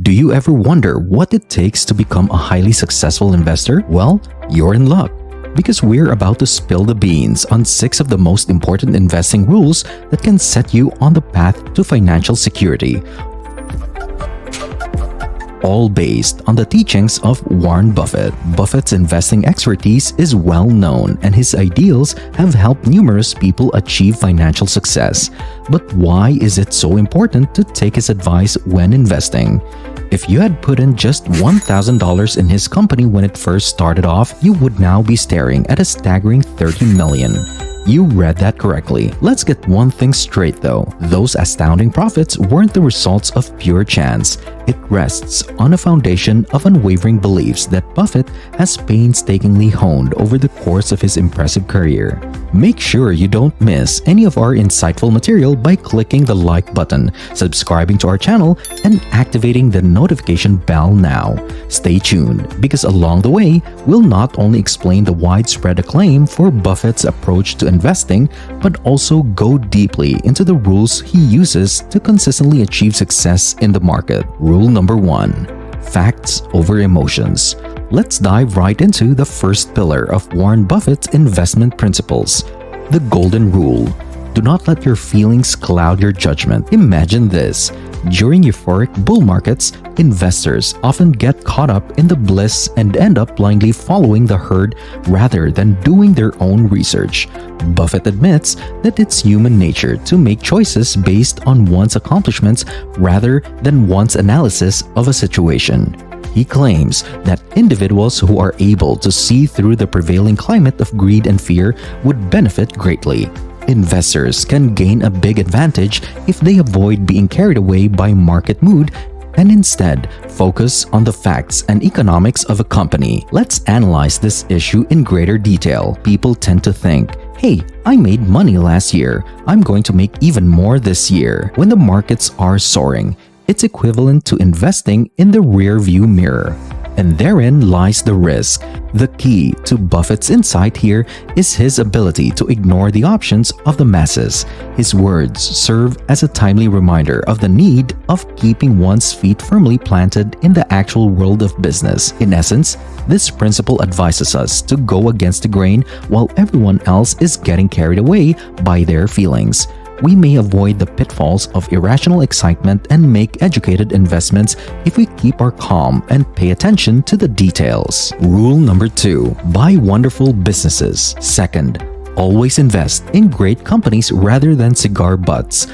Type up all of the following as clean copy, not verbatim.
Do you ever wonder what it takes to become a highly successful investor? Well, you're in luck, because we're about to spill the beans on 6 of the most important investing rules that can set you on the path to financial security, all based on the teachings of Warren Buffett. Buffett's investing expertise is well known, and his ideals have helped numerous people achieve financial success. But why is it so important to take his advice when investing? If you had put in just $1,000 in his company when it first started off, you would now be staring at a staggering $30 million. You read that correctly. Let's get one thing straight though. Those astounding profits weren't the results of pure chance. It rests on a foundation of unwavering beliefs that Buffett has painstakingly honed over the course of his impressive career. Make sure you don't miss any of our insightful material by clicking the like button, subscribing to our channel, and activating the notification bell now. Stay tuned, because along the way, we'll not only explain the widespread acclaim for Buffett's approach to investing, but also go deeply into the rules he uses to consistently achieve success in the market. Rule number 1. Facts over emotions. Let's dive right into the first pillar of Warren Buffett's investment principles, the golden rule. Do not let your feelings cloud your judgment. Imagine this. During euphoric bull markets, investors often get caught up in the bliss and end up blindly following the herd rather than doing their own research. Buffett admits that it's human nature to make choices based on one's accomplishments rather than one's analysis of a situation. He claims that individuals who are able to see through the prevailing climate of greed and fear would benefit greatly. Investors can gain a big advantage if they avoid being carried away by market mood and instead focus on the facts and economics of a company. Let's analyze this issue in greater detail. People tend to think, hey, I made money last year. I'm going to make even more this year. When the markets are soaring, it's equivalent to investing in the rear-view mirror. And therein lies the risk. The key to Buffett's insight here is his ability to ignore the options of the masses. His words serve as a timely reminder of the need of keeping one's feet firmly planted in the actual world of business. In essence, this principle advises us to go against the grain while everyone else is getting carried away by their feelings. We may avoid the pitfalls of irrational excitement and make educated investments if we keep our calm and pay attention to the details. Rule number 2. Buy wonderful businesses. Second, always invest in great companies rather than cigar butts.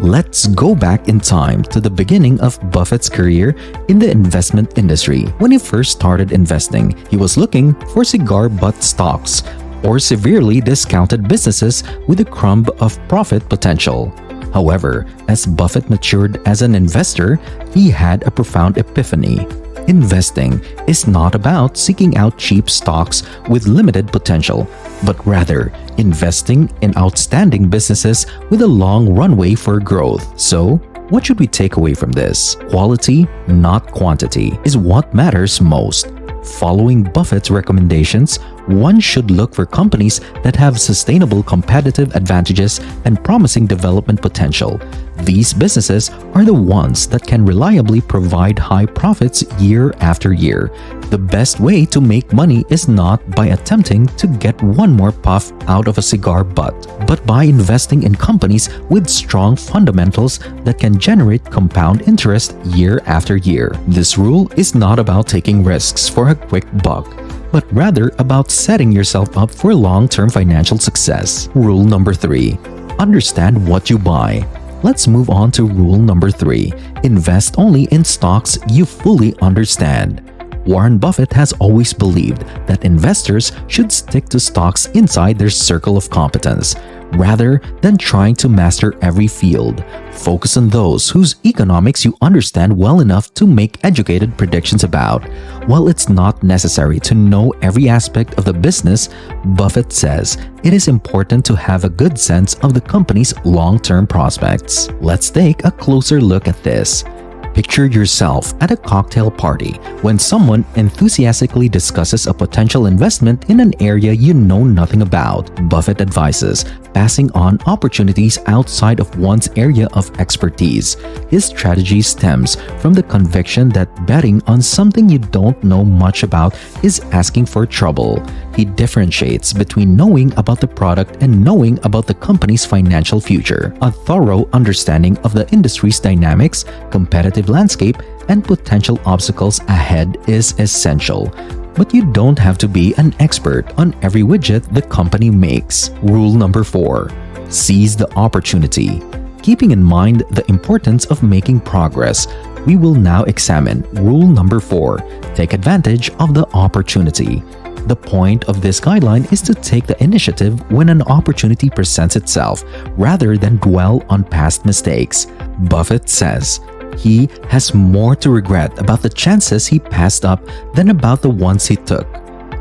Let's go back in time to the beginning of Buffett's career in the investment industry. When he first started investing, he was looking for cigar butt stocks, or severely discounted businesses with a crumb of profit potential. However, as Buffett matured as an investor, he had a profound epiphany. Investing is not about seeking out cheap stocks with limited potential, but rather investing in outstanding businesses with a long runway for growth. So, what should we take away from this? Quality, not quantity, is what matters most. Following Buffett's recommendations, one should look for companies that have sustainable competitive advantages and promising development potential. These businesses are the ones that can reliably provide high profits year after year. The best way to make money is not by attempting to get one more puff out of a cigar butt, but by investing in companies with strong fundamentals that can generate compound interest year after year. This rule is not about taking risks for a quick buck, but rather about setting yourself up for long-term financial success. Rule number 3. Understand what you buy. Let's move on to rule number 3. Invest only in stocks you fully understand. Warren Buffett has always believed that investors should stick to stocks inside their circle of competence, rather than trying to master every field. Focus on those whose economics you understand well enough to make educated predictions about. While it's not necessary to know every aspect of the business, Buffett says it is important to have a good sense of the company's long-term prospects. Let's take a closer look at this. Picture yourself at a cocktail party when someone enthusiastically discusses a potential investment in an area you know nothing about. Buffett advises passing on opportunities outside of one's area of expertise. His strategy stems from the conviction that betting on something you don't know much about is asking for trouble. He differentiates between knowing about the product and knowing about the company's financial future. A thorough understanding of the industry's dynamics, competitive landscape, and potential obstacles ahead is essential. But you don't have to be an expert on every widget the company makes. Rule number 4. Seize the opportunity. Keeping in mind the importance of making progress, we will now examine rule number 4. Take advantage of the opportunity. The point of this guideline is to take the initiative when an opportunity presents itself, rather than dwell on past mistakes. Buffett says, he has more to regret about the chances he passed up than about the ones he took.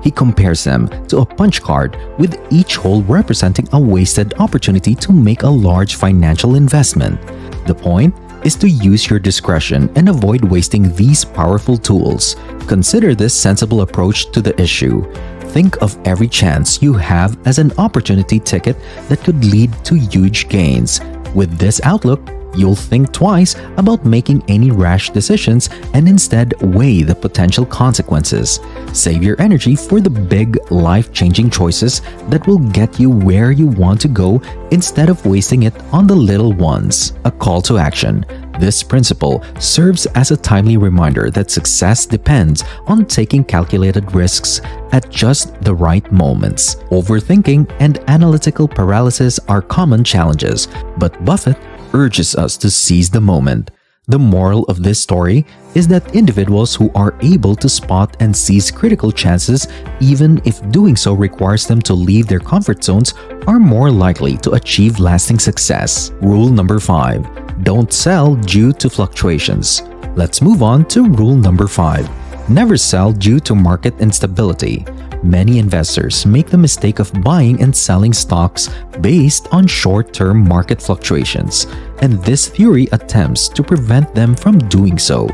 He compares them to a punch card, with each hole representing a wasted opportunity to make a large financial investment. The point is to use your discretion and avoid wasting these powerful tools. Consider this sensible approach to the issue. Think of every chance you have as an opportunity ticket that could lead to huge gains. With this outlook, you'll think twice about making any rash decisions and instead weigh the potential consequences. Save your energy for the big, life-changing choices that will get you where you want to go instead of wasting it on the little ones. A call to action. This principle serves as a timely reminder that success depends on taking calculated risks at just the right moments. Overthinking and analytical paralysis are common challenges, but Buffett urges us to seize the moment. The moral of this story is that individuals who are able to spot and seize critical chances, even if doing so requires them to leave their comfort zones, are more likely to achieve lasting success. Rule number 5. Don't sell due to fluctuations. Let's move on to rule number 5. Never sell due to market instability. Many investors make the mistake of buying and selling stocks based on short-term market fluctuations, and this theory attempts to prevent them from doing so.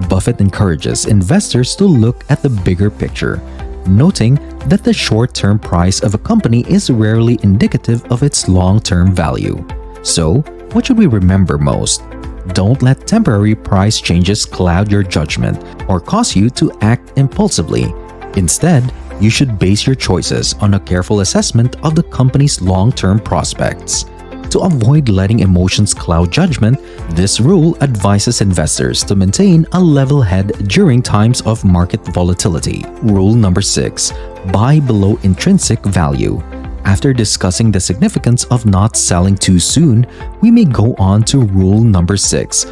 Buffett encourages investors to look at the bigger picture, noting that the short-term price of a company is rarely indicative of its long-term value. So, what should we remember most? Don't let temporary price changes cloud your judgment or cause you to act impulsively. Instead, you should base your choices on a careful assessment of the company's long-term prospects. To avoid letting emotions cloud judgment, this rule advises investors to maintain a level head during times of market volatility. Rule number 6. Buy below intrinsic value. After discussing the significance of not selling too soon, we may go on to rule number 6.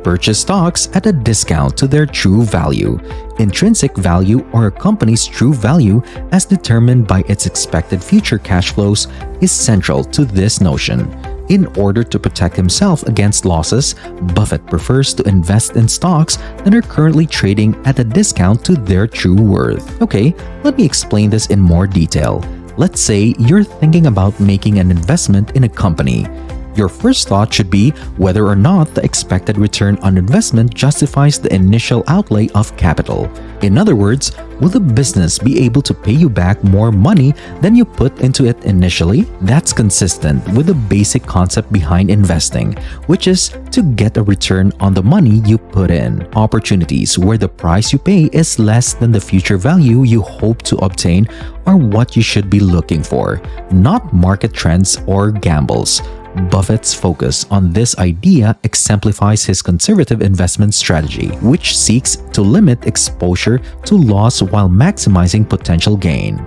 Purchase stocks at a discount to their true value. Intrinsic value, or a company's true value as determined by its expected future cash flows, is central to this notion. In order to protect himself against losses, Buffett prefers to invest in stocks that are currently trading at a discount to their true worth. Okay, let me explain this in more detail. Let's say you're thinking about making an investment in a company. Your first thought should be whether or not the expected return on investment justifies the initial outlay of capital. In other words, will the business be able to pay you back more money than you put into it initially? That's consistent with the basic concept behind investing, which is to get a return on the money you put in. Opportunities where the price you pay is less than the future value you hope to obtain are what you should be looking for, not market trends or gambles. Buffett's focus on this idea exemplifies his conservative investment strategy, which seeks to limit exposure to loss while maximizing potential gain.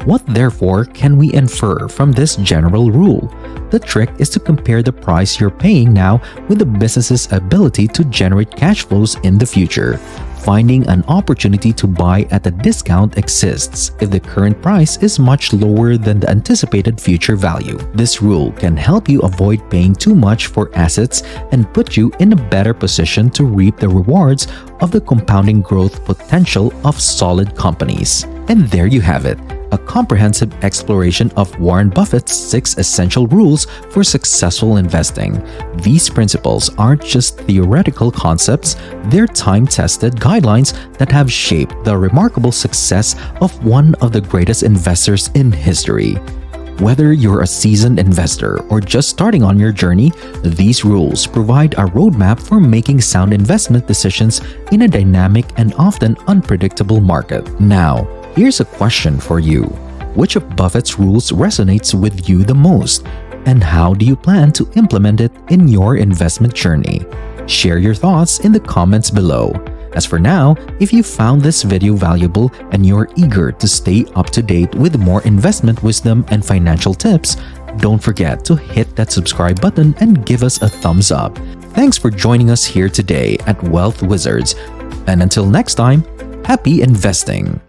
What therefore can we infer from this general rule? The trick is to compare the price you're paying now with the business's ability to generate cash flows in the future. Finding an opportunity to buy at a discount exists if the current price is much lower than the anticipated future value. This rule can help you avoid paying too much for assets and put you in a better position to reap the rewards of the compounding growth potential of solid companies. And there you have it. a comprehensive exploration of Warren Buffett's 6 essential rules for successful investing. These principles aren't just theoretical concepts, they're time-tested guidelines that have shaped the remarkable success of one of the greatest investors in history. Whether you're a seasoned investor or just starting on your journey, these rules provide a roadmap for making sound investment decisions in a dynamic and often unpredictable market. Now, here's a question for you. Which of Buffett's rules resonates with you the most? And how do you plan to implement it in your investment journey? Share your thoughts in the comments below. As for now, if you found this video valuable and you're eager to stay up to date with more investment wisdom and financial tips, don't forget to hit that subscribe button and give us a thumbs up. Thanks for joining us here today at Wealth Wizards. And until next time, happy investing!